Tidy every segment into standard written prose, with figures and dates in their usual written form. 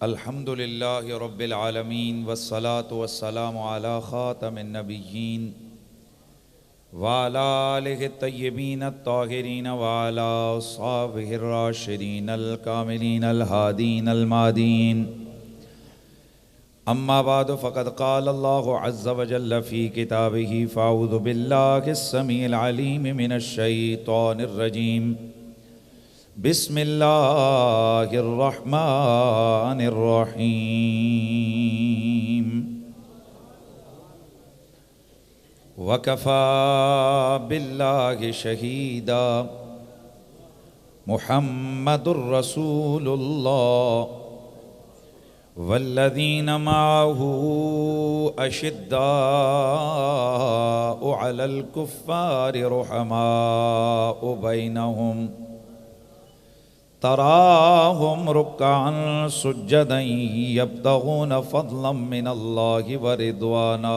अल्हम्दुलिल्लाहि रब्बिल आलमीन वस्सलातु वस्सलामु अला खातमिन नबिय्यीन व अला आलिहि तय्यबीन अत्ताहिरीन व अला अस्हाबिहि राशिदीन अल कामिलीन अल हादीन अल मादीन। अम्मा बादु फ़क़द क़ाल अल्लाहु अज़्ज़ व जल्ल फ़ी किताबिही फ़अऊज़ु बिल्लाहिस समीइल अलीम मिनश शैतानिर रजीम। बिस्मिल्लाहिर रहमानिर रहीम। वकफ़ा बिल्लाहि शहीदा मुहम्मदुर रसूलुल्लाह वल्लज़ीन माअहू अशिद्दाउ अलल कुफ़्फ़ारि रुहमाउ बैनहुम तराहुम रुक्अन सुज्जदन यब्तगून फ़ज़लन मिनल्लाहि व रिज़वाना।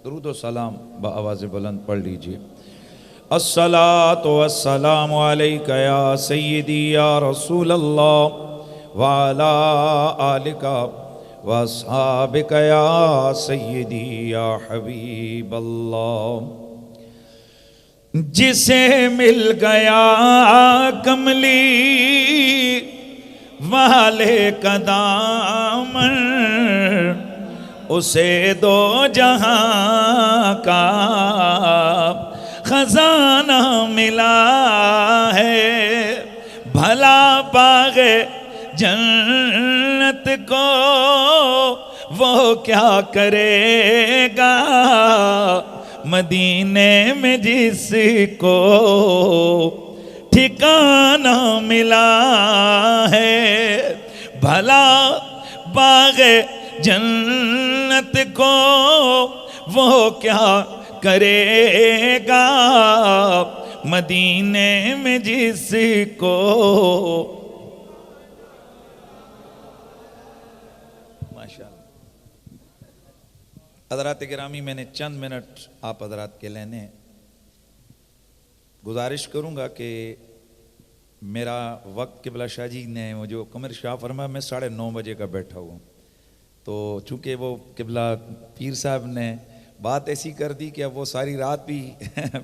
दुरूद व सलाम बआवाज़ बुलंद पढ़ लीजिए। अस्सलातु वस्सलामु अलैका या सय्यदी या रसूलल्लाह व अला आलिका व अस्हाबिका या सय्यदी या हबीबल्लाह। जिसे मिल गया कमली वाले का दामन उसे दो जहां का खजाना मिला है। भला पागे जन्नत को वो क्या करेगा मदीने में जिसको ठिकाना मिला है। भला बाग़े जन्नत को वो क्या करेगा मदीने में जिसको। हज़रात गिरामी, मैंने चंद मिनट आप हज़रात के लेने गुजारिश करूँगा कि मेरा वक्त क़िबला शाह जी ने वो जो कमर शाह फरमा मैं 9:30 बजे का बैठा हूँ, तो चूँकि वो क़िबला पीर साहब ने बात ऐसी कर दी कि अब वो सारी रात भी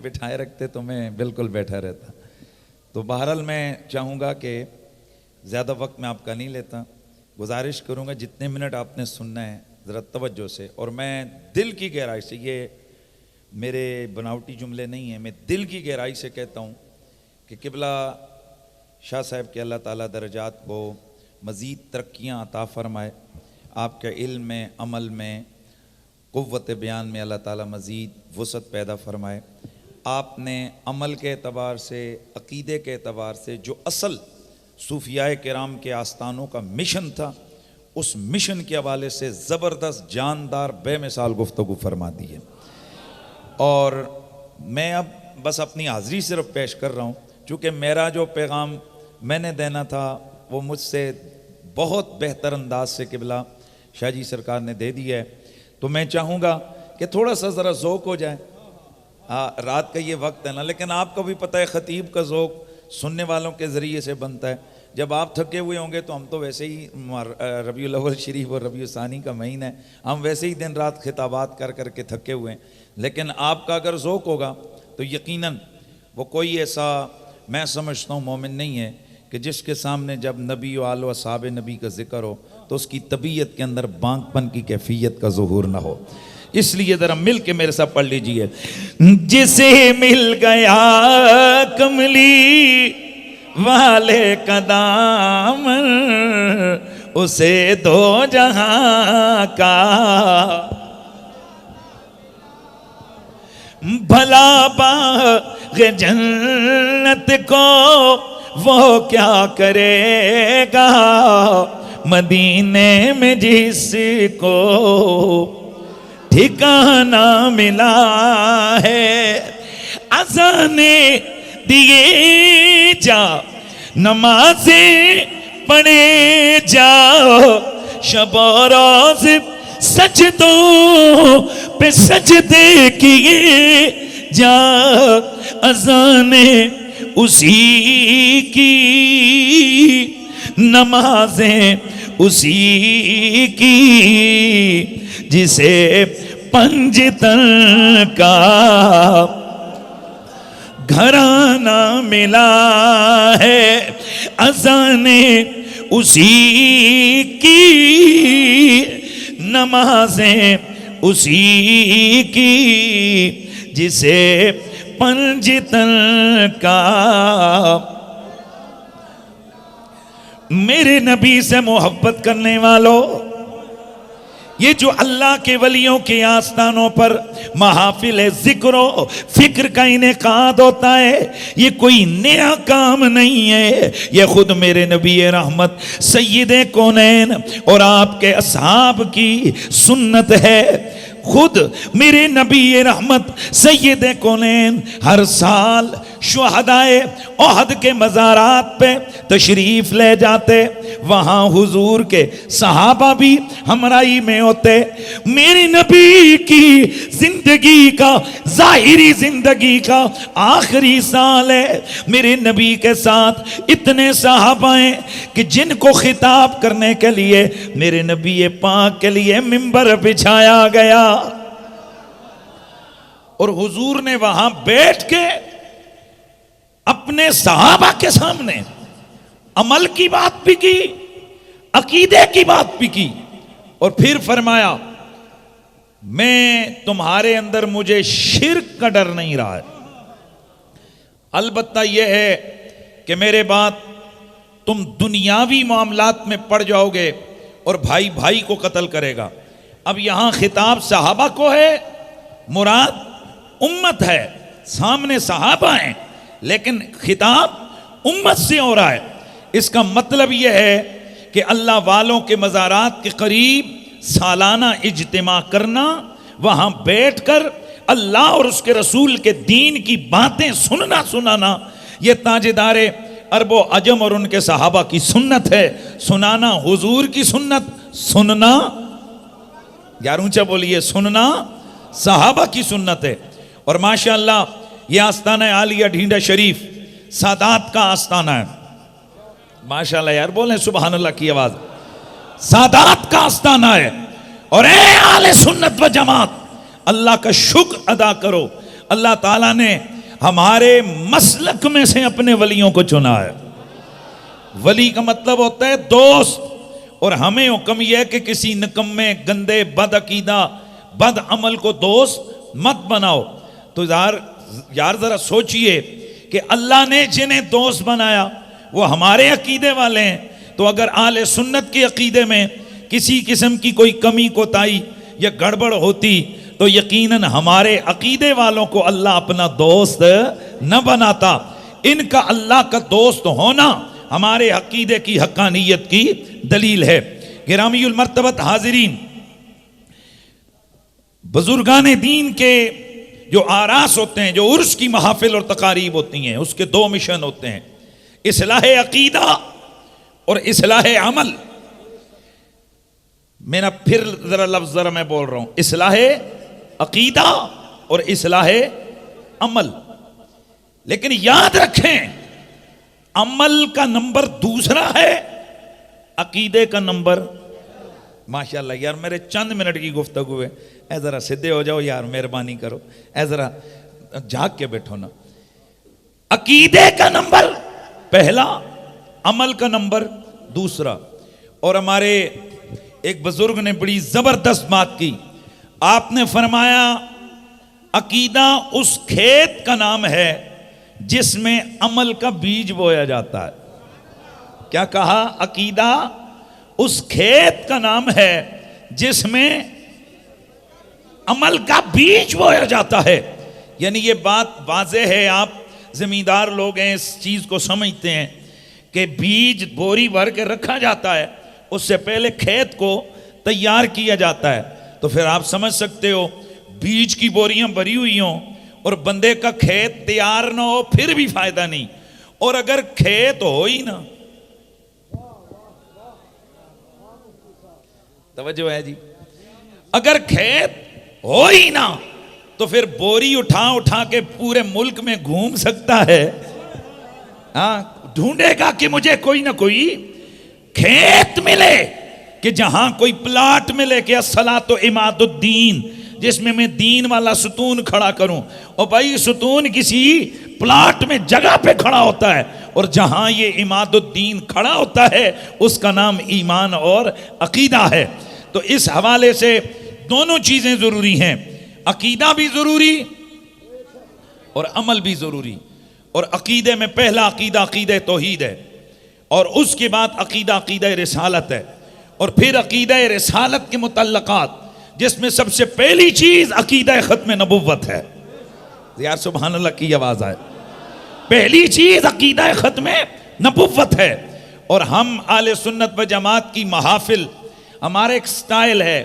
बिठाए रखते तो मैं बिल्कुल बैठा रहता। तो बहरहाल मैं चाहूँगा कि ज़्यादा वक्त मैं आपका नहीं लेता, गुजारिश करूँगा जितने मिनट आपने सुनना है ज़रा तवज्जो से। और मैं दिल की गहराई से, ये मेरे बनावटी जुमले नहीं हैं, मैं दिल की गहराई से कहता हूँ कि क़िबला शाह साहब के अल्लाह ताला दर्जात को मज़ीद तरक्कियाँ अता फ़रमाए, आपके इल्म में, अमल में, क़ुव्वत बयान में अल्लाह ताला मज़ीद वुसअत पैदा फ़रमाए। आपने अमल के एतबार से, अक़ीदे के एतबार से जो असल सूफ़ियाए किराम के आस्थानों का मिशन था, उस मिशन के हवाले से ज़बरदस्त जानदार बेमिसाल गुफ्तगू फरमा दी है। और मैं अब बस अपनी हाज़िरी सिर्फ पेश कर रहा हूँ, चूँकि मेरा जो पैगाम मैंने देना था वो मुझसे बहुत बेहतर अंदाज से क़िबला शाह जी सरकार ने दे दिया है। तो मैं चाहूँगा कि थोड़ा सा ज़रा ज़ौक़ हो जाए। हाँ, रात का ये वक्त है ना, लेकिन आपको भी पता है ख़तीब का ज़ौक़ सुनने वालों के ज़रिए से बनता है। जब आप थके हुए होंगे तो हम तो वैसे ही रबीउल अव्वल शरीफ और रबीउल सानी का महीना है, हम वैसे ही दिन रात खिताबात कर कर के थके हुए हैं। लेकिन आपका अगर ज़ौक़ होगा तो यकीनन वो कोई ऐसा, मैं समझता हूँ, मोमिन नहीं है कि जिसके सामने जब नबी व आल व असहाब नबी का ज़िक्र हो तो उसकी तबीयत के अंदर बांकपन की कैफियत का ज़ुहूर ना हो। इसलिए ज़रा मिल के मेरे साथ पढ़ लीजिए। जिसे मिल गया कमली वाले का दामन उसे दो जहां का भला बाग़े जन्नत को वो क्या करेगा मदीने में जिसको ठिकाना मिला है। अज़ाने दिए जा, नमाज़े पढ़े जाओ, शब रोज़ सजदों पे सजदे किए जा। अज़ाने उसी की नमाजें उसी की जिसे पंजतन का घराना मिला है, अज़ाने उसी की, नमाजें उसी की जिसे पंजतन का। मेरे नबी से मोहब्बत करने वालों, ये जो अल्लाह के वलियों के आस्थानों पर महाफिल ज़िक्र फिक्र का इनेकाद होता है, ये कोई नया काम नहीं है। ये खुद मेरे नबी रहमत सय्यदे कौनैन और आपके असहाब की सुन्नत है। खुद मेरे नबी रहमत सय्यदे कौनैन हर साल शुहदाए ओहद के मज़ारात पे तशरीफ़ ले जाते, वहाँ हुजूर के सहाबा भी हमराई में होते। मेरे नबी की जिंदगी का, ज़ाहिरी जिंदगी का आखिरी साल है। मेरे नबी के साथ इतने सहाबा हैं कि जिनको खिताब करने के लिए मेरे नबी पाक के लिए मिंबर बिछाया गया और हुजूर ने वहां बैठ के अपने सहाबा के सामने अमल की बात भी की, अकीदे की बात भी की और फिर फरमाया, मैं तुम्हारे अंदर मुझे शिर्क का डर नहीं रहा है, अलबत्ता यह है कि मेरे बाद तुम दुनियावी मामलात में पड़ जाओगे और भाई भाई को कत्ल करेगा। अब यहां खिताब सहाबा को है, मुराद उम्मत है, सामने सहाबा हैं, लेकिन खिताब उम्मत से हो रहा है। इसका मतलब यह है कि अल्लाह वालों के मज़ारात के करीब सालाना इज्तिमा करना, वहां बैठकर अल्लाह और उसके रसूल के दीन की बातें सुनना सुनाना, यह ताजेदारे अरबो अजम और उनके सहाबा की सुन्नत है। सुनाना हुजूर की सुन्नत, सुनना यार ऊंचा बोलिए, सुनना सहाबा की सुन्नत है। और माशाअल्लाह यह आस्ताना आलिया ढींढा शरीफ सादात का आस्ताना है। माशाअल्लाह यार बोले सुभान अल्लाह की आवाज, सादात का आस्ताना है। और ए आले सुन्नत व जमात, अल्लाह का शुक्र अदा करो, अल्लाह ताला ने हमारे मसलक में से अपने वलियों को चुना है। वली का मतलब होता है दोस्त, और हमें हुक्म यह है कि किसी निकम्मे गंदे बदअकीदा बद अमल को दोस्त मत बनाओ। तो यार जरा सोचिए कि अल्लाह ने जिन्हें दोस्त बनाया वो हमारे अकीदे वाले हैं, तो अगर आले सुन्नत के अकीदे में किसी किस्म की कोई कमी कोताही या गड़बड़ होती तो यकीनन हमारे अकीदे वालों को अल्लाह अपना दोस्त न बनाता। इनका अल्लाह का दोस्त होना हमारे अकीदे की हक्कानियत की दलील है। गिरामीउल मर्तबत हाजिरीन, बुजुर्गान दीन के जो आरास होते हैं, जो उर्स की महाफिल और तकारीब होती हैं, उसके दो मिशन होते हैं, इस्लाह अकीदा और इस्लाह अमल। मेरा फिर जरा लफ्ज जरा मैं बोल रहा हूं, इस्लाह अकीदा और इस्लाह अमल। लेकिन याद रखें, अमल का नंबर दूसरा है, अकीदे का नंबर। माशाल्लाह यार मेरे चंद मिनट की गुफ्तगू है, ऐ जरा सीधे हो जाओ यार, मेहरबानी करो, ऐ जरा झाग के बैठो ना। अकीदे का नंबर पहला, अमल का नंबर दूसरा। और हमारे एक बुजुर्ग ने बड़ी जबरदस्त बात की, आपने फरमाया अकीदा उस खेत का नाम है जिसमें अमल का बीज बोया जाता है। क्या कहा? अकीदा उस खेत का नाम है जिसमें अमल का बीज बोया जाता है। यानी ये बात वाज़ेह है, आप जमींदार लोग हैं, इस चीज को समझते हैं कि बीज बोरी भर के रखा जाता है, उससे पहले खेत को तैयार किया जाता है। तो फिर आप समझ सकते हो, बीज की बोरियां भरी हुई हों और बंदे का खेत तैयार ना हो फिर भी फायदा नहीं, और अगर खेत हो ही ना, तवज्जो है जी, अगर खेत हो ही ना तो फिर बोरी उठा उठा के पूरे मुल्क में घूम सकता है। हाँ, ढूंढेगा कि मुझे कोई ना कोई खेत मिले, कि जहां कोई प्लाट मिले कि अस्सलातु इमादुद्दीन, जिसमें मैं दीन वाला सुतून खड़ा करूं। और भाई सुतून किसी प्लाट में जगह पे खड़ा होता है, और जहां ये इमादुद्दीन खड़ा होता है उसका नाम ईमान और अकीदा है। तो इस हवाले से दोनों चीजें जरूरी हैं, अकीदा भी जरूरी और अमल भी जरूरी। और अकीदे में पहला अकीदा अकीदा तौहीद है, और उसके बाद अकीदा अकीदा रिसालत है, और फिर अकीदा रिसालत के मुतल्लकात, जिसमें सबसे पहली चीज अकीदा खत्म नबुव्वत है। यार सुभान अल्लाह की आवाज आए। पहली चीज अकीदा खत्म नबुव्वत है। और हम आले सुन्नत व जमात की महाफिल, हमारा एक स्टाइल है,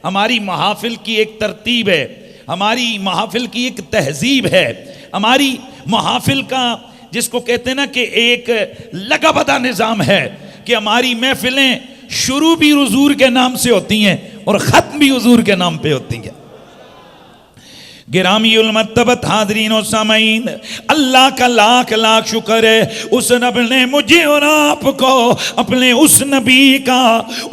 हमारी महाफिल की एक तरतीब है, हमारी महाफिल की एक तहजीब है, हमारी महाफिल का जिसको कहते हैं ना कि एक लगाबदा निज़ाम है, कि हमारी महफिलें शुरू भी हुजूर के नाम से होती हैं और ख़त्म भी हुजूर के नाम पे होती हैं। गिरामी उल मर्तबत हाज़रीन और सामईन, अल्लाह का लाख लाख शुक्र है, उस रब ने मुझे और आपको अपने उस नबी का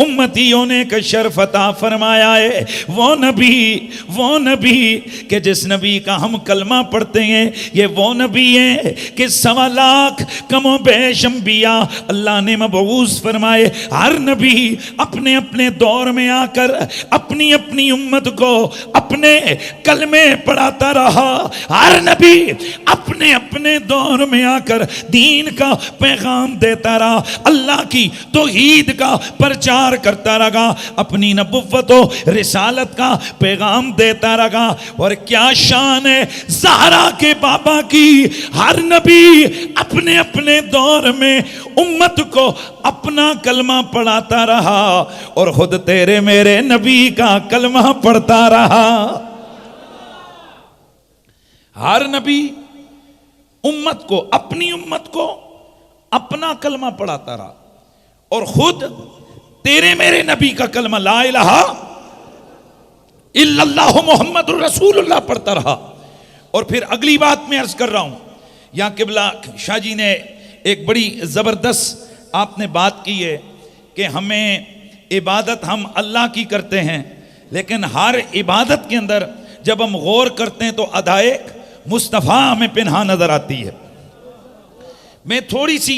उम्मती होने का शर्फ अता फरमाया है। वो नबी कि जिस नबी का हम कलमा पढ़ते हैं, ये वो नबी है कि 1.25 लाख कमो बेश अंबिया अल्लाह ने मबऊस फरमाए। हर नबी अपने अपने दौर में आकर अपनी अपनी उम्मत को अपने कलमे पढ़ाता रहा। हर नबी अपने अपने दौर में आकर दीन का पैगाम देता रहा, अल्लाह की तौहीद का प्रचार करता रहा, अपनी नबुव्वत और रिसालत का पैगाम देता रहा। और क्या शान है ज़हरा के बाबा की, हर नबी अपने अपने दौर में उम्मत को अपना कलमा पढ़ाता रहा, और खुद तेरे मेरे नबी का कलमा पढ़ता रहा। हर नबी उम्मत को, अपनी उम्मत को अपना कलमा पढ़ाता रहा, और खुद तेरे मेरे नबी का कलमा ला इलाहा इल्लल्लाहु मुहम्मदुर रसूलुल्लाह पढ़ता रहा। और फिर अगली बात मैं अर्ज कर रहा हूं, यहां किबला शाह जी ने एक बड़ी जबरदस्त आपने बात की है कि हमें इबादत हम अल्लाह की करते हैं, लेकिन हर इबादत के अंदर जब हम गौर करते हैं तो अदाए मुस्तफ़ा हमें पिन्हा नजर आती है। मैं थोड़ी सी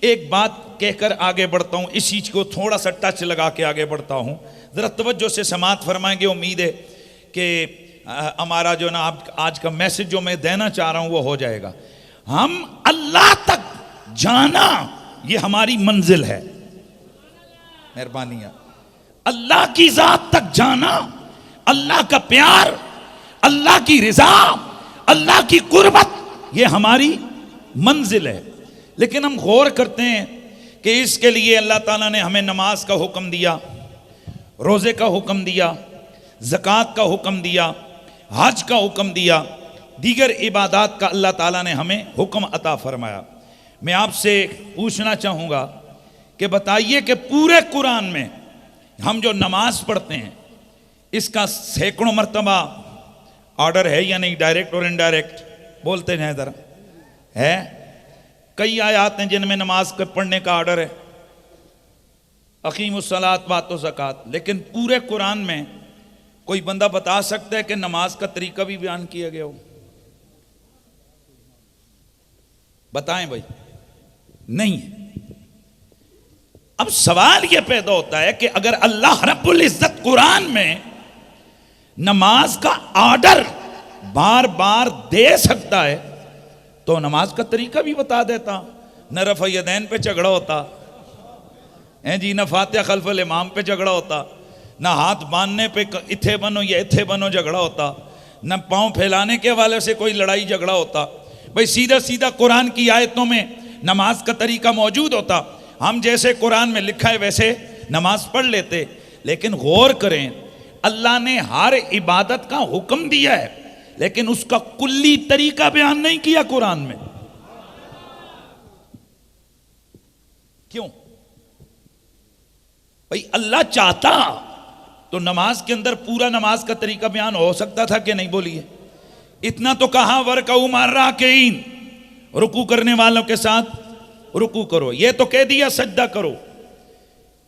एक बात कहकर आगे बढ़ता हूं, इस चीज को थोड़ा सा टच लगा के आगे बढ़ता हूं, जरा तवज्जो से समात फरमाएंगे। उम्मीद है कि हमारा जो ना आज का मैसेज जो मैं देना चाह रहा हूं वो हो जाएगा। हम अल्लाह तक जाना ये हमारी मंजिल है, मेहरबानी। अल्लाह की जात तक जाना, अल्लाह का प्यार, अल्लाह की रिजा, अल्लाह की कुर्बत, ये हमारी मंजिल है। लेकिन हम गौर करते हैं कि इसके लिए अल्लाह ताला ने हमें नमाज का हुक्म दिया, रोज़े का हुक्म दिया, ज़कात का हुक्म दिया, हज का हुक्म दिया, दीगर इबादत का अल्लाह ताला ने हमें हुक्म अता फरमाया। मैं आपसे पूछना चाहूँगा कि बताइए कि पूरे कुरान में हम जो नमाज पढ़ते हैं इसका सैकड़ों मरतबा ऑर्डर है या नहीं, डायरेक्ट और इनडायरेक्ट? बोलते हैं ज़रा। है कई आयात हैं जिनमें नमाज के पढ़ने का ऑर्डर है, अकीमुस्सलात वातो ज़कात, लेकिन पूरे कुरान में कोई बंदा बता सकता है कि नमाज का तरीका भी बयान किया गया हो? बताएं भाई, नहीं। अब सवाल यह पैदा होता है कि अगर अल्लाह रब्बुल इज्जत कुरान में नमाज का ऑर्डर बार बार दे सकता है तो नमाज का तरीका भी बता देता। न रफ़ा यदैन पे झगड़ा होता है जी, न फातिहा खल्फल इमाम पे झगड़ा होता, न हाथ बांधने पे इथे बनो या इथे बनो झगड़ा होता, न पांव फैलाने के हवाले से कोई लड़ाई झगड़ा होता। भाई सीधा सीधा कुरान की आयतों में नमाज का तरीका मौजूद होता, हम जैसे कुरान में लिखा है वैसे नमाज पढ़ लेते। लेकिन गौर करें, अल्लाह ने हर इबादत का हुक्म दिया है, लेकिन उसका कुल्ली तरीका बयान नहीं किया कुरान में। क्यों भाई? अल्लाह चाहता तो नमाज के अंदर पूरा नमाज का तरीका बयान हो सकता था कि नहीं? बोलिए। इतना तो कहा वरकऊ मार्राकीन, रुकू करने वालों के साथ रुकू करो, ये तो कह दिया सजदा करो।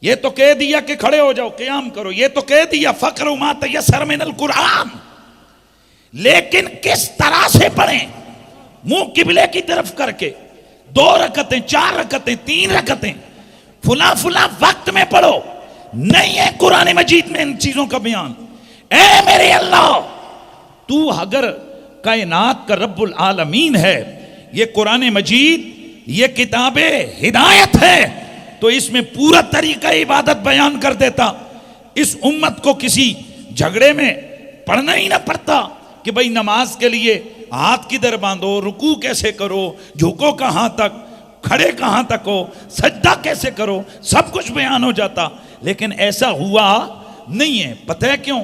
ये तो कह दिया कि खड़े हो जाओ क़याम करो, ये तो कह दिया फ़क़्रउ मा तयस्सर मिनल कुरान, लेकिन किस तरह से पढ़ें? मुंह किबले की तरफ करके 2 रकतें 4 रकतें 3 रकतें फुला फुला वक्त में पढ़ो, नहीं है कुरान मजीद में इन चीजों का बयान। ए मेरे अल्लाह, तू अगर कायनात का रब्बुल आलमीन है, ये कुरान मजीद ये किताबे हिदायत है, तो इसमें पूरा तरीका इबादत बयान कर देता। इस उम्मत को किसी झगड़े में पढ़ना ही ना पड़ता कि भाई नमाज के लिए हाथ किधर बांधो, रुकू कैसे करो, झुको कहां तक, खड़े कहां तक हो, सजदा कैसे करो, सब कुछ बयान हो जाता। लेकिन ऐसा हुआ नहीं है। पता है क्यों?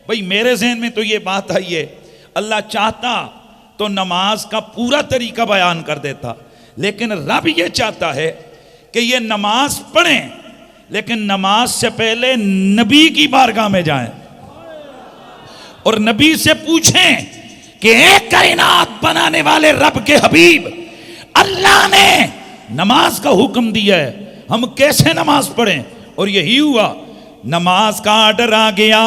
भाई मेरे ज़हन में तो ये बात आई है, अल्लाह चाहता तो नमाज का पूरा तरीका बयान कर देता, लेकिन रब ये चाहता है कि ये नमाज पढ़ें, लेकिन नमाज से पहले नबी की बारगाह में जाएं और नबी से पूछें कि एक कायनात बनाने वाले रब के हबीब अल्लाह ने नमाज का हुक्म दिया है, हम कैसे नमाज पढ़ें? और यही हुआ, नमाज का आर्डर आ गया,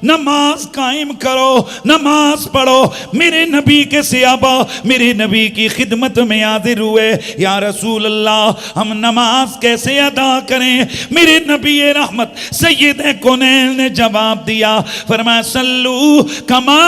नमाज कायम करो, नमाज पढ़ो। मेरे नबी के सहाबा मेरे नबी की खिदमत में हाजिर हुए, या रसूल अल्लाह हम नमाज कैसे अदा करें? मेरे नबी रहमत सैयद कौनैन ने जवाब दिया, फरमाया सल्लू कमा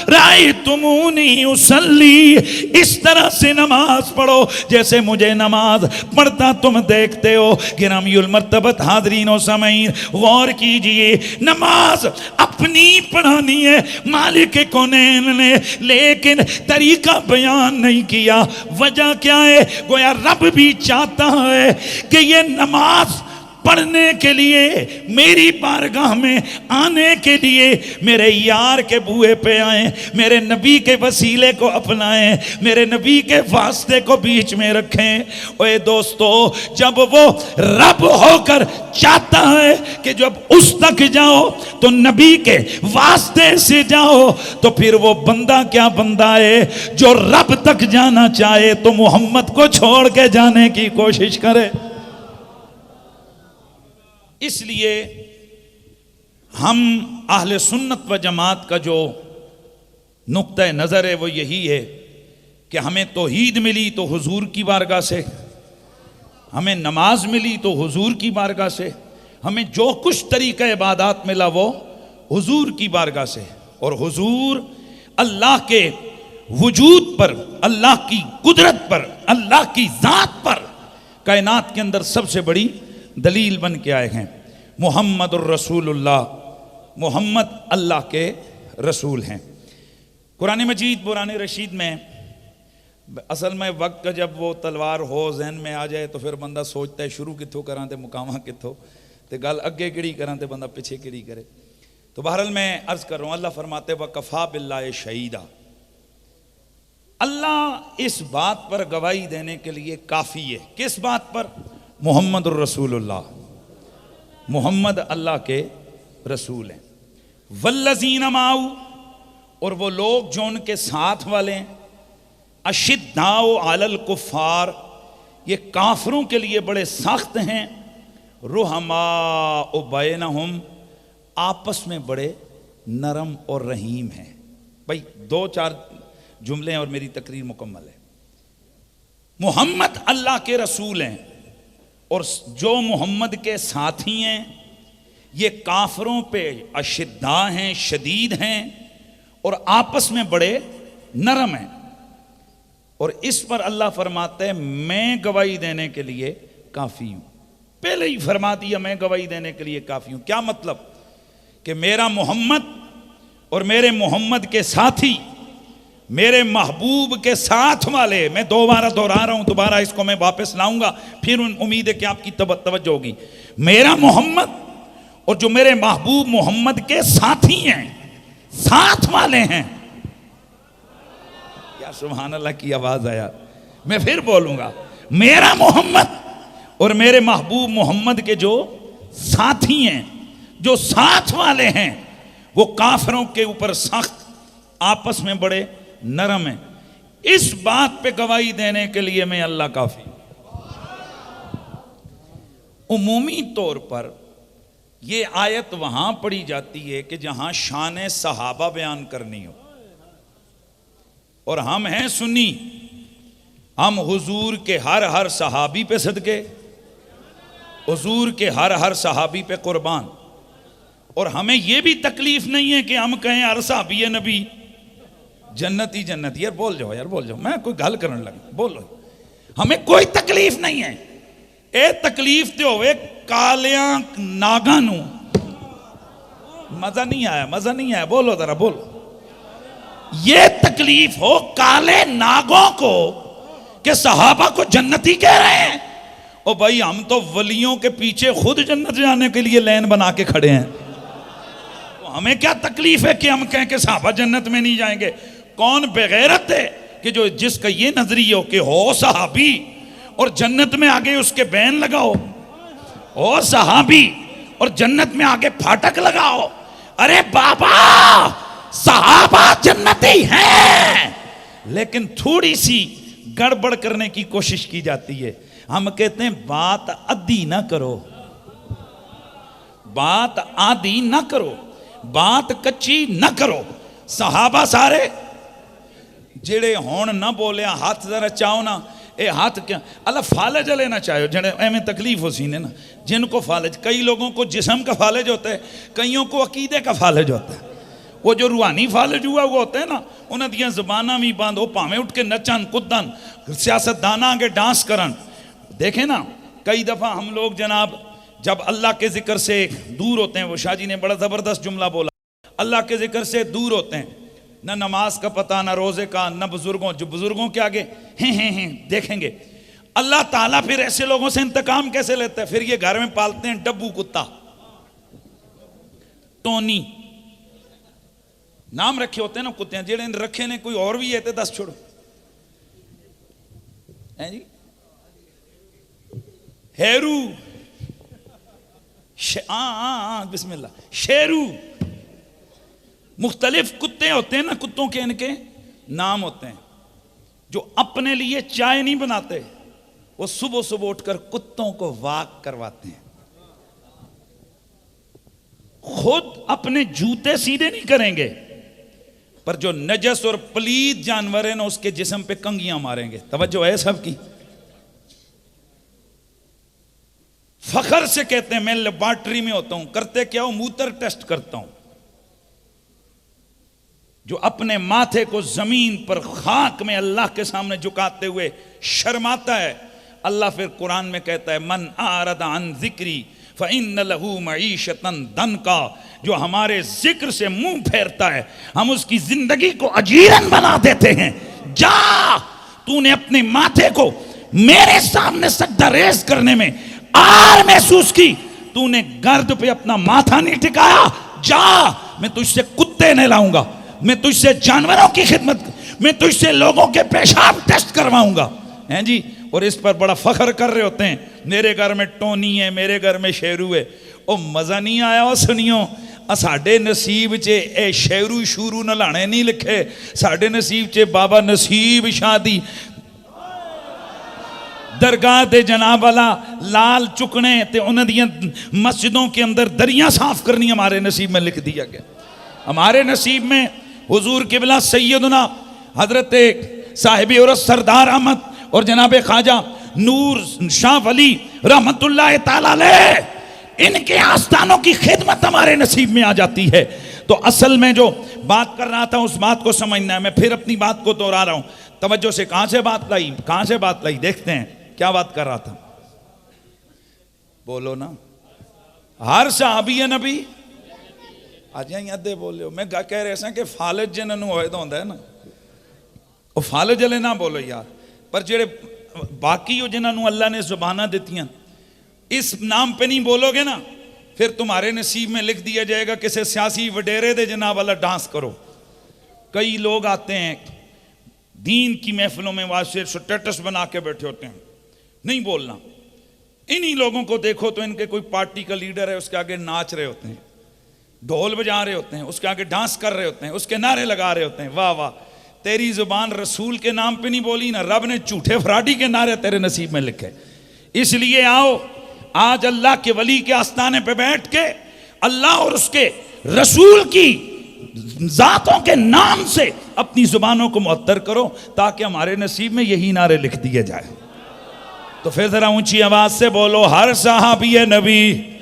रायतुमूनी उसल्ली, इस तरह से नमाज पढ़ो जैसे मुझे नमाज पढ़ता तुम देखते हो। गिरामियुल मर्तबत हाज़रीन व सामीन, गौर कीजिए, नमाज अपनी पढ़ानी है मालिक कौनैन ने, लेकिन तरीका बयान नहीं किया। वजह क्या है? गोया रब भी चाहता है कि ये नमाज पढ़ने के लिए, मेरी बारगाह में आने के लिए मेरे यार के बूहे पे आए, मेरे नबी के वसीले को अपनाएं, मेरे नबी के वास्ते को बीच में रखें। ओए दोस्तों, जब वो रब होकर चाहता है कि जब उस तक जाओ तो नबी के वास्ते से जाओ, तो फिर वो बंदा क्या बंदा है जो रब तक जाना चाहे तो मोहम्मद को छोड़ के जाने की कोशिश करे। इसलिए हम अहले सुन्नत व जमात का जो नुक्ता नज़र है वो यही है कि हमें तौहीद मिली तो हुजूर की बारगाह से, हमें नमाज मिली तो हुजूर की बारगाह से, हमें जो कुछ तरीका इबादत मिला वो हुजूर की बारगाह से। और हुजूर अल्लाह के वजूद पर, अल्लाह की कुदरत पर, अल्लाह की ज़ात पर कायनात के अंदर सबसे बड़ी दलील बन के आए हैं। मुहम्मदुर रसूलुल्लाह, मुहम्मद अल्लाह के रसूल हैं। कुरान मजीद पुराने रशीद में, असल में वक्त का जब वो तलवार हो जहन में आ जाए तो फिर बंदा सोचता है शुरू कित्थों करा तो मुकामा कित्थों, तो गल अगे किड़ी करा तो बंदा पिछे किड़ी करे। तो बहरहाल मैं अर्ज कर रहा हूँ, अल्लाह फरमाते व कफ़ा बिल्लाहि शहीदा, अल्लाह इस बात पर गवाही देने के लिए काफ़ी है। किस बात पर? मुहम्मदुर रसूलुल्लाह, मुहम्मद अल्लाह के रसूल हैं। वल्लज़ीना माऊ, और वो लोग जो उनके साथ वाले हैं, अशिद्दाउ अलल कुफ़ार, ये काफिरों के लिए बड़े सख्त हैं, रुहमाउ बैनहुम, आपस में बड़े नरम और रहीम हैं। भाई 2-4 जुमले और मेरी तकरीर मुकम्मल है। मुहम्मद अल्लाह के रसूल हैं और जो मोहम्मद के साथी हैं ये काफिरों पे अशिद्दा हैं, शदीद हैं और आपस में बड़े नरम हैं। और इस पर अल्लाह फरमाते हैं मैं गवाही देने के लिए काफ़ी हूँ। पहले ही फरमा दिया मैं गवाही देने के लिए काफ़ी हूँ। क्या मतलब? कि मेरा मोहम्मद और मेरे मोहम्मद के साथी, मेरे महबूब के साथ वाले, मैं दोबारा दोहरा रहा हूं, दोबारा इसको मैं वापस लाऊंगा, फिर उम्मीद है कि आपकी तवज्जो होगी। मेरा मोहम्मद और जो मेरे महबूब मोहम्मद के साथी हैं, साथ वाले हैं, या सुभान अल्लाह की आवाज आया, मैं फिर बोलूंगा, मेरा मोहम्मद और मेरे महबूब मोहम्मद के जो साथी हैं, जो साथ वाले हैं, वो काफिरों के ऊपर सख्त, आपस में बड़े नरम है। इस बात पे गवाही देने के लिए मैं अल्लाह काफी। उमूमी तौर पर ये आयत वहां पढ़ी जाती है कि जहां शान सहाबा बयान करनी हो, और हम हैं सुन्नी, हम हुजूर के हर सहाबी पे सदके, हुजूर के हर सहाबी पे कुर्बान। और हमें यह भी तकलीफ नहीं है कि हम कहें हर सहाबी नबी जन्नती जन्नती। यार बोल जाओ, यार बोल जाओ, मैं कोई गल करने लगा, बोलो। हमें कोई तकलीफ नहीं है। ए तकलीफ तो होवे कालियां नागां नूं। मजा नहीं आया, मजा नहीं आया, बोलो जरा बोलो। ये तकलीफ हो काले नागों को कि सहाबा को जन्नती कह रहे हैं। ओ भाई, हम तो वलियों के पीछे खुद जन्नत जाने के लिए लाइन बना के खड़े हैं, तो हमें क्या तकलीफ है कि हम कहें कि सहाबा जन्नत में नहीं जाएंगे। कौन बेगैरत है कि जो जिसका ये नजरिया हो कि हो सहाबी और जन्नत में आगे उसके बैन लगाओ, हो सहाबी और जन्नत में आगे फाटक लगाओ। अरे बाबा, सहाबा जन्नती हैं, लेकिन थोड़ी सी गड़बड़ करने की कोशिश की जाती है। हम कहते हैं बात आधी ना करो, बात आधी ना करो, बात कच्ची ना करो। सहाबा सारे जेड़े होन ना बोलिया हाथ जरा चाहो ना, ए हाथ क्या अल्लाह फालज लेना चाहो, जड़े एवं तकलीफ हो सीने ना, जिनको फालज, कई लोगों को जिस्म का फालज होता है, कईयों को अकीदे का फालज होता है। वो जो रूहानी फालज हुआ वो होता है ना, उन्हें दियाँ ज़बाना भी बंद हो, भावें उठ के नचन कुदन, सियासतदाना आगे डांस करन। देखें ना, कई दफ़ा हम लोग जनाब जब अल्लाह के जिक्र से दूर होते हैं, वो शाह जी ने बड़ा ज़बरदस्त जुमला बोला, अल्लाह के जिक्र से दूर होते हैं, ना नमाज का पता, ना रोज़े का, ना बुजुर्गों, जो बुजुर्गों के आगे हैं देखेंगे। अल्लाह ताला फिर ऐसे लोगों से इंतकाम कैसे लेता है? फिर ये घर में पालते हैं डब्बू कुत्ता, टोनी नाम रखे होते हैं ना कुत्ते, जेड़े रखे ने कोई और भी है तो दस छोड़ो है जी। हेरू, बिस्मिल्लाह, शेरू, मुख्तलिफ कुत्ते होते हैं ना, कुत्तों के इनके नाम होते हैं। जो अपने लिए चाय नहीं बनाते, वो सुबह सुबह उठकर कुत्तों को वॉक करवाते हैं। खुद अपने जूते सीधे नहीं करेंगे, पर जो नजस और पलीद जानवर है ना, उसके जिस्म पे कंगियां मारेंगे। तवज्जो है सबकी। फखर से कहते हैं मैं लेबॉर्ट्री में होता हूं, करते क्या हूं? मूत्र टेस्ट करता हूं। जो अपने माथे को जमीन पर खाक में अल्लाह के सामने झुकाते हुए शर्माता है, अल्लाह फिर कुरान में कहता है मन आरदा अन जिक्री फ़इन्न लहू मईशतन दनका। जो हमारे जिक्र से मुंह फेरता है, हम उसकी जिंदगी को अजीरन बना देते हैं। जा, तूने अपने माथे को मेरे सामने सजदा रेज करने में आर महसूस की, तूने गर्द पे अपना माथा नहीं टिकाया। जा, मैं तुझसे कुत्ते नहीं लाऊंगा, मैं तुझसे जानवरों की खिदमत, मैं तुझसे लोगों के पेशाब टेस्ट करवाऊंगा, हैं जी। और इस पर बड़ा फख्र कर रहे होते हैं, मेरे घर में टोनी है, मेरे घर में शेरू है। ओ मजा नहीं आया? ओ सुनियो, साडे नसीब च ए शेरू शूरू नलाने नहीं लिखे, साडे नसीब च बाबा नसीब शादी दरगाह दे जनाब वाला लाल चुकने ते उन्हां दियां मस्जिदों के अंदर दरियां साफ करनी हमारे नसीब में लिख दिया गया। हमारे नसीब में हुजूर किबला सैयदना हजरत साहिब और सरदार अहमद और जनाब ख्वाजा नूर शाह वली रहमतुल्लाह ताला अलैह, इनके आस्थानों की खिदमत हमारे नसीब में आ जाती है। तो असल में जो बात कर रहा था उस बात को समझना है। मैं फिर अपनी बात को दोहरा रहा हूं, तवज्जो से। कहां से बात लाई, कहां से बात लाई, देखते हैं क्या बात कर रहा था। बोलो ना, हर सहाबी नबी आज अद्धे बोलो। मैं कह रहा कि फालज जिन्होंने होए तो होता है ना, वो फालज वाले ना बोलो यार, पर जेड़े बाकी हो जिन्होंने अल्लाह ने जुबाना दित्तियां, इस नाम पे नहीं बोलोगे ना, फिर तुम्हारे नसीब में लिख दिया जाएगा किसी सियासी वडेरे दे जनाब वाला डांस करो। कई लोग आते हैं दीन की महफिलों में, वास्ते स्टेटस बना के बैठे होते हैं, नहीं बोलना। इन्हीं लोगों को देखो तो इनके कोई पार्टी का लीडर है, उसके आगे नाच रहे होते हैं, ढोल बजा रहे होते हैं, उसके आगे डांस कर रहे होते हैं, उसके नारे लगा रहे होते हैं। वाह वाह, तेरी जुबान रसूल के नाम पे नहीं बोली ना, रब ने झूठे फराडी के नारे तेरे नसीब में लिखे। इसलिए आओ आज अल्लाह के वली के आस्थाने पे बैठ के अल्लाह और उसके रसूल की जातों के नाम से अपनी जुबानों को मुअत्तर करो, ताकि हमारे नसीब में यही नारे लिख दिए जाए। तो फिर जरा ऊंची आवाज से बोलो, हर सहाबी नबी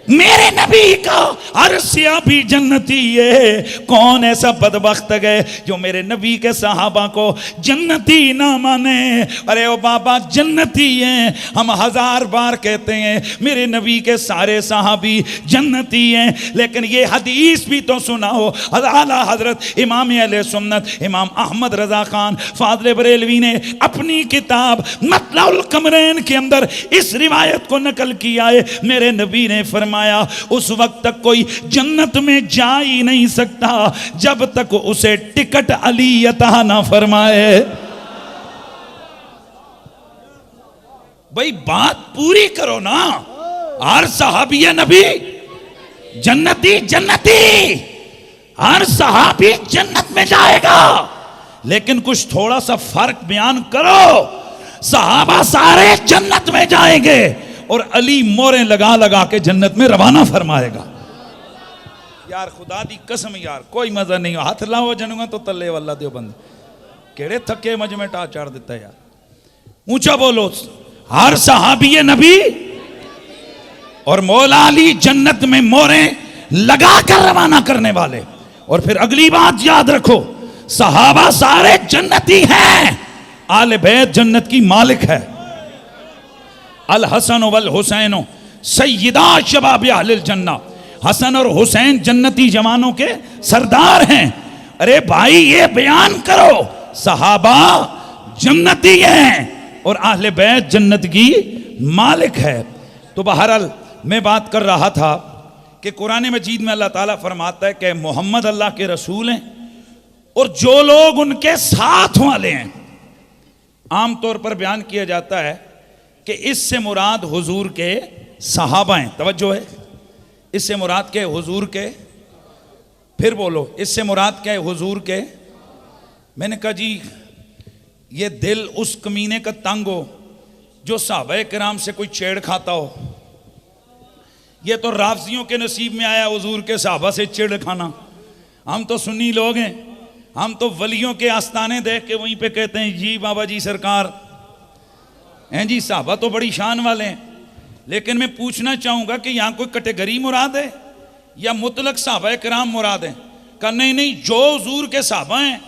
मेरे नबी का, हर सियाबी जन्नती है। कौन ऐसा बदबख्त है जो मेरे नबी के सहाबा को जन्नती ना माने? अरे ओ बाबा, जन्नती हैं। हम 1000 बार कहते हैं मेरे नबी के सारे सहाबी जन्नती हैं, लेकिन ये हदीस भी तो सुनाओ। आला हजरत इमाम अहले सुन्नत इमाम अहमद रजा खान फादले बरेलवी ने अपनी किताब मतलउल कमरैन के अंदर इस रिवायत को नकल किया है। मेरे नबी ने फरमाया उस वक्त तक कोई जन्नत में जा ही नहीं सकता जब तक उसे टिकट अली अता ना फरमाए। भाई बात पूरी करो ना। हर सहाबी नबी जन्नती जन्नती, हर सहाबी जन्नत में जाएगा, लेकिन कुछ थोड़ा सा फर्क बयान करो। सहाबा सारे जन्नत में जाएंगे और अली मोरे लगा लगा के जन्नत में रवाना फरमाएगा। यार खुदा दी कसम यार, कोई मजा नहीं। हाथ लाओ जनूंगा तो तल्ले वाला दियो बंद केड़े थके मज में टा चाड़ देता यार। ऊंचा बोलो, हर सहाबी नबी और मौला अली जन्नत में मोरे लगा कर रवाना करने वाले। और फिर अगली बात याद रखो, सहाबा सारे जन्नती हैं, आले बैत जन्नत की मालिक है। अल हसन वल हुसैन सय्यदा शबाब अहलिल जन्ना, हसन और हुसैन जन्नती जवानों के सरदार हैं। अरे भाई ये बयान करो, सहाबा जन्नती हैं और अहले बैत जन्नत की मालिक है। तो बहरहाल मैं बात कर रहा था कि कुरान मजीद में अल्लाह ताला फरमाता है कि मोहम्मद अल्लाह के रसूल हैं और जो लोग उनके साथ वाले हैं। आमतौर पर बयान किया जाता है कि इससे मुराद हुजूर के सहाबा हैं। तवज्जो है, इससे मुराद के हुजूर के, फिर बोलो इससे मुराद क्या है? हुजूर के। मैंने कहा जी ये दिल उस कमीने का तंग हो जो सहाबा किराम से कोई छेड़ खाता हो। ये तो राफजियों के नसीब में आया हुजूर के सहाबा से छेड़ खाना। हम तो सुन्नी लोग हैं, हम तो वलियों के आस्थाने देख के वहीं पे कहते हैं जी बाबा जी सरकार हैं जी, साहबा तो बड़ी शान वाले हैं। लेकिन मैं पूछना चाहूंगा कि यहाँ कोई कैटेगरी मुराद है या मुतलक साहबा किराम मुराद है? कहा नहीं नहीं, जो हुजूर के साहबा हैं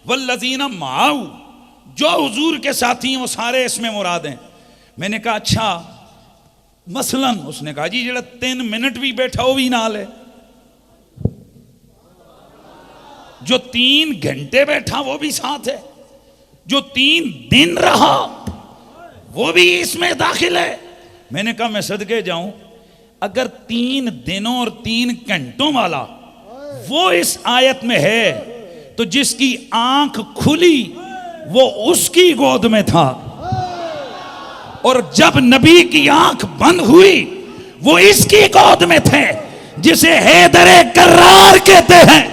वल्लज़ीना माऊ, जो हुजूर के साथी हैं वो सारे इसमें मुराद हैं। मैंने कहा अच्छा मसलन? उसने कहा जी जेड़ा 3 मिनट भी बैठा वो भी नाल है, जो 3 घंटे बैठा वो भी साथ है, जो 3 दिन रहा वो भी इसमें दाखिल है। मैंने कहा मैं सदके जाऊं, अगर 3 दिनों और 3 घंटों वाला वो इस आयत में है तो जिसकी आंख खुली वो उसकी गोद में था, और जब नबी की आंख बंद हुई वो इसकी गोद में थे जिसे हैदरे कर्रार कहते हैं।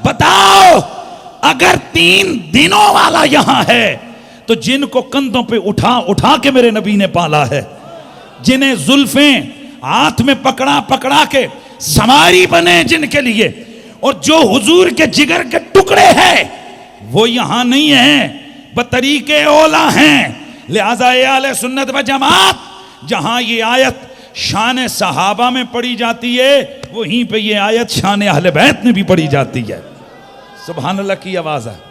बताओ अगर 3 दिनों वाला यहां है तो जिनको कंधों पे उठा उठा के मेरे नबी ने पाला है, जिन्हें जुल्फें हाथ में पकड़ा पकड़ा के समारी बने जिनके लिए, और जो हुजूर के जिगर के टुकड़े हैं वो यहां नहीं है, बतरीके ओला हैं। लिहाजा ये आले सुन्नत व जमात जहां ये आयत शान सहाबा में पढ़ी जाती है वहीं पे ये आयत शान अहले बैत में भी पढ़ी जाती है। सुभान अल्लाह की आवाज है।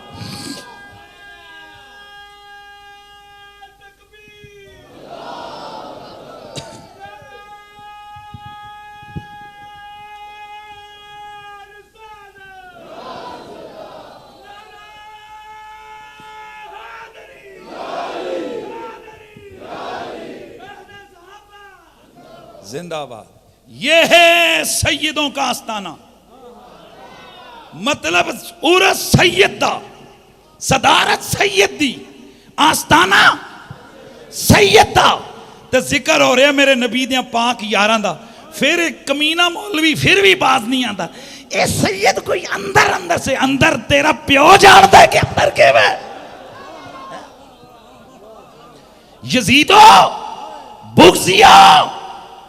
जिंदाबाद। ये है सैयदों का आस्थाना, मतलब उरस सैयद दा, सदारत सैयद दी, आस्थाना सैयद दा। तो जिक्र हो रहा मेरे नबी दे पाक यारां दा, फिर कमीना मौलवी फिर भी बात नहीं आता, ये सैयद कोई अंदर अंदर से, अंदर तेरा प्यो जानता है कि अंदर के वे यजीदो बुग़्ज़िया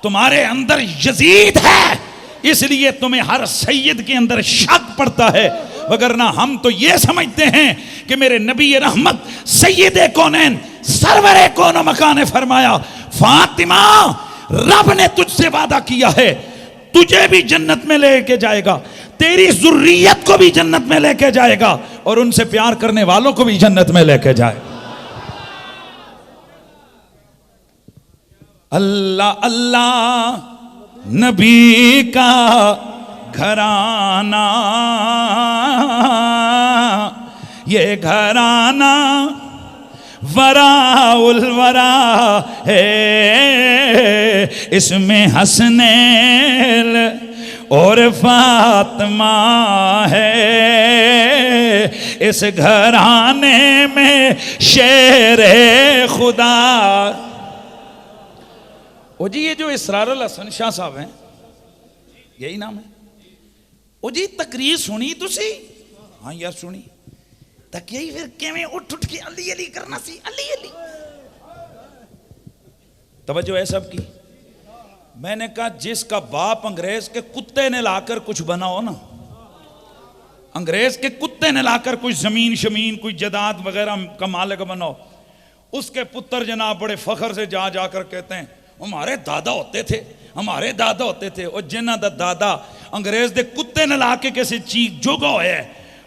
तुम्हारे अंदर यजीद है, इसलिए तुम्हें हर सैयद के अंदर शक पड़ता है। वगरना हम तो ये समझते हैं कि मेरे नबी रहमत सैयद कौनैन सरवरे कौनो मकान फरमाया, फातिमा रब ने तुझसे वादा किया है तुझे भी जन्नत में लेके जाएगा, तेरी जुर्रियत को भी जन्नत में लेके जाएगा और उनसे प्यार करने वालों को भी जन्नत में लेके जाएगा। अल्लाह अल्लाह नबी का घराना, ये घराना वराउल वरा है, इसमें हसनैन और फातिमा है, इस घराने में शेरे खुदा। ओ जी ये जो इसरारुल हसन शाह साहब हैं, यही नाम है? ओ जी तकरीर सुनी तुसी? हाँ यार सुनी। तक यही फिर किवें उठ उठ के अली अली करना सी, अली अली। तवज्जो है सबकी। मैंने कहा जिसका बाप अंग्रेज के कुत्ते ने लाकर कुछ बनाओ ना, अंग्रेज के कुत्ते ने लाकर कुछ जमीन शमीन कोई जदाद वगैरह का मालिक बनाओ, उसके पुत्र जनाब बड़े फख्र से जा जाकर कहते हैं हमारे दादा होते थे, हमारे दादा होते थे। और जिन्हों का दादा अंग्रेज के कुत्ते ने ला के किसी चीज जोगा होया है,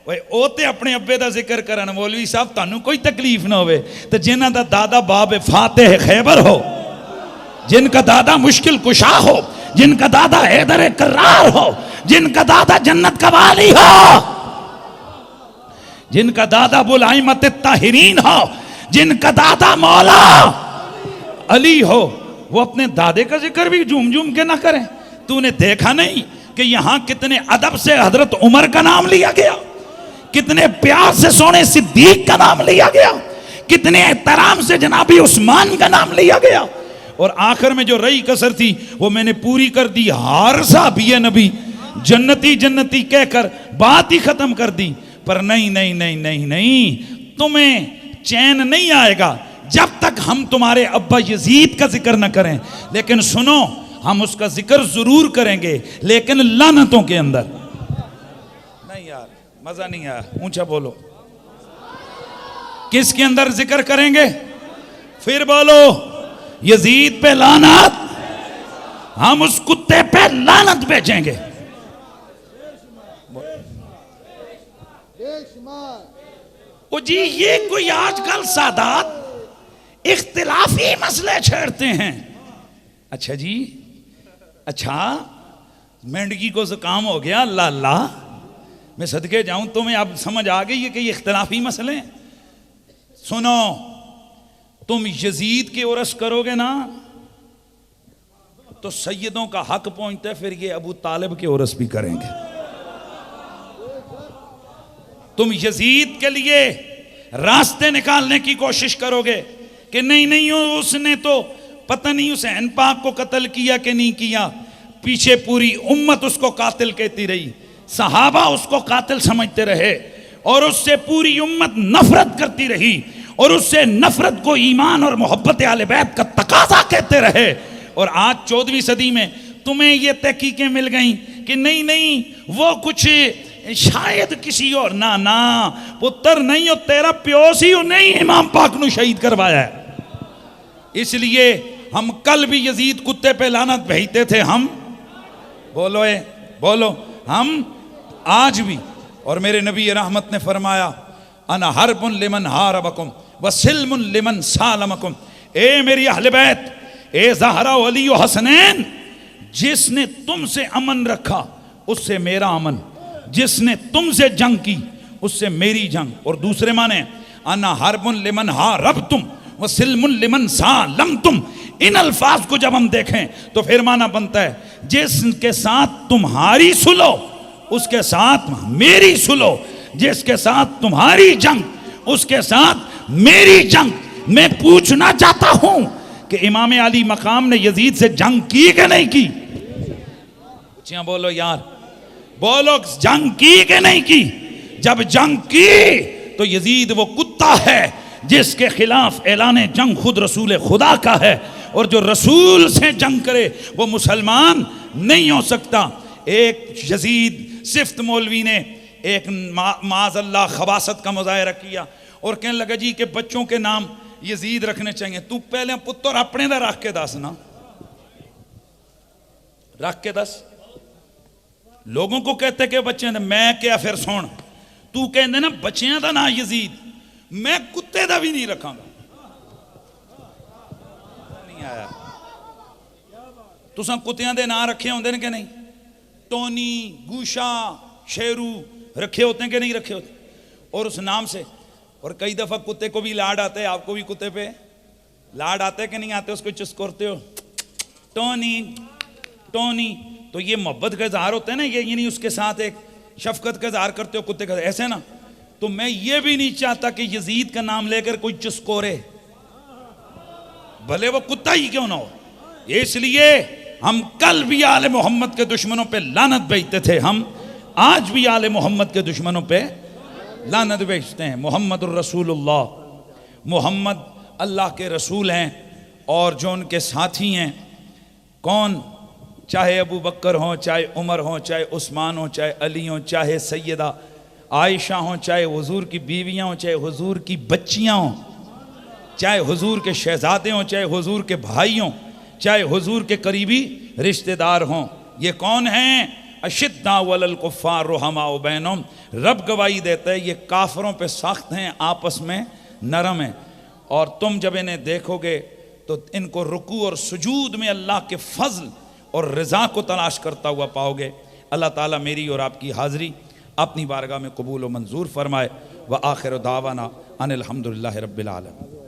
वो ते अपने अब्बे का जिक्र करन, मौलवी साहब तानू कोई तकलीफ ना होवे। तो जिन्हों का दादा बाब फातेह खैबर हो, जिनका दादा मुश्किल कुशा हो, जिनका दादा हैदर करार हो, जिनका दादा जन्नत का वाली हो, जिनका दादा बुलाइमत ताहिरीन हो, जिनका दादा मौला अली हो, वो अपने दादे का जिक्र भी झूम झूम के ना करें। तूने देखा नहीं कि यहां कितने अदब से हजरत उमर का नाम लिया गया, कितने प्यार से सोने सिद्दीक का नाम लिया गया, कितने एहतराम से जनाबी उस्मान का नाम लिया गया। और आखिर में जो रही कसर थी वो मैंने पूरी कर दी। हारसा भी है नबी जन्नती जन्नती कहकर बात ही खत्म कर दी। पर नहीं नहीं नहीं नहीं नहीं, तुम्हें चैन नहीं आएगा जब तक हम तुम्हारे अब्बा यजीद का जिक्र न करें। लेकिन सुनो, हम उसका जिक्र जरूर करेंगे, लेकिन लानतों के अंदर नहीं। यार मजा नहीं आया, ऊंचा बोलो। किसके अंदर जिक्र करेंगे? फिर बोलो, यजीद पे लानत, हम उस कुत्ते पे लानत भेजेंगे। ओ जी ये कोई आजकल सादात इख्तिलाफी मसले छेड़ते हैं। अच्छा जी, अच्छा मेंढकी को जुकाम हो गया, लाला मैं सदके जाऊं, तुम्हें अब समझ आ गई है कि ये इख्तिलाफी मसले। सुनो, तुम यजीद के उर्स करोगे ना तो सैयदों का हक पहुंचता है, फिर ये अबू तालिब के उर्स भी करेंगे। तुम यजीद के लिए रास्ते निकालने की कोशिश करोगे कि नहीं नहीं उसने तो पता नहीं हुसैन पाक को कत्ल किया कि नहीं किया, पीछे पूरी उम्मत उसको कातिल कहती रही, सहाबा उसको कातिल समझते रहे और उससे पूरी उम्मत नफरत करती रही और उससे नफरत को ईमान और मोहब्बत आले बैत का तकाजा कहते रहे। और आज 14वीं सदी में तुम्हें ये तहकीकें मिल गई कि नहीं नहीं वो कुछ शायद किसी और, ना ना पुत्र नहीं हो, तेरा प्योस ही नहीं इमाम पाक नू शहीद करवाया है। इसलिए हम कल भी यजीद कुत्ते पे लानत भेजते थे, हम बोलो बोलो, हम आज भी। और मेरे नबी रहमत ने फरमाया अना हरबुन लिमन हारबकुम व सिल्मुन लिमन सालमकुम। ए मेरी अहले बैत, ए ज़हरा अली व हसनैन, जिसने तुमसे अमन रखा उससे मेरा अमन, जिसने तुमसे जंग की उससे मेरी जंग। और दूसरे माने अना हरबुन लिमन हारबतुम व सिल्मुन लिमन सालमतुम। इन अल्फाज को जब हम देखें तो फिर माना बनता है जिसके साथ तुम्हारी सुलो उसके साथ मेरी सुलो, जिसके साथ तुम्हारी जंग उसके साथ मेरी जंग। मैं पूछना चाहता हूं कि इमाम अली मकाम ने यजीद से जंग की कि नहीं की? बोलो यार, बोलो, जंग की कि नहीं की? जब जंग की तो यजीद वो कुत्ता है जिसके खिलाफ ऐलान जंग खुद रसूल खुदा का है। और जो रसूल से जंग करे वो मुसलमान नहीं हो सकता। एक यजीद सिफ्त मौलवी ने एक माज़अल्लाह खबासत का मुजाहरा किया और कहने लगा जी के बच्चों के नाम यजीद रखने चाहिए। तू पहले पुत्र अपने दा रख के दस ना, रख के दस। लोगों को कहते कि बच्चे ने, मैं क्या फिर सुन, तू कहते ना बच्चियां का ना यजीद, मैं कुत्ते का भी नहीं रखांगा। नहीं आया तुसा कुत्तियां दे नाम रखे होंगे कि नहीं? टोनी, गूशा, शेरू रखे होते हैं कि नहीं रखे होते? और उस नाम से, और कई दफा कुत्ते को भी लाड आते हैं, आपको भी कुत्ते पे लाड आते कि नहीं आते? उसको चुस्कोरते हो, टोनी टोनी, तो ये मोहब्बत का इजहार होता है ना, ये नहीं उसके साथ एक शफकत का इजहार करते हो कुत्ते का, ऐसे ना। तो मैं ये भी नहीं चाहता कि यजीद का नाम लेकर कोई चुस्कोरे, भले वो कुत्ता ही क्यों ना हो। इसलिए हम कल भी आले मोहम्मद के दुश्मनों पे लानत भेजते थे, हम आज भी आले मोहम्मद के दुश्मनों पे लानत भेजते हैं। मोहम्मदुर रसूलुल्लाह, मोहम्मद अल्लाह के रसूल हैं और जो उनके साथी हैं, कौन, चाहे अबू बकर हों, चाहे उमर हों, चाहे उस्मान हों, चाहे अली हों, चाहे सैयदा आयशा हों, चाहे हुजूर की बीवियाँ हों, चाहे हुजूर की बच्चियाँ हों, चाहे हुजूर के शहजादे हों, चाहे हुजूर के भाई हों, चाहे हुजूर के करीबी रिश्तेदार हों। ये कौन हैं? अशिद्दा वलल कुफ्फार रुहमाउ बैनहुम। रब गवाही देता है ये काफरों पे सख्त हैं, आपस में नरम हैं। और तुम जब इन्हें देखोगे तो इनको रुकू और सुजूद में अल्लाह के फजल और रज़ा को तलाश करता हुआ पाओगे। अल्लाह ताला मेरी और आपकी हाज़री अपनी बारगाह में कबूल व मंजूर फरमाए। व आखिर दावाना अनिल हम्दुलिल्लाहि रब्बिल आलमीन।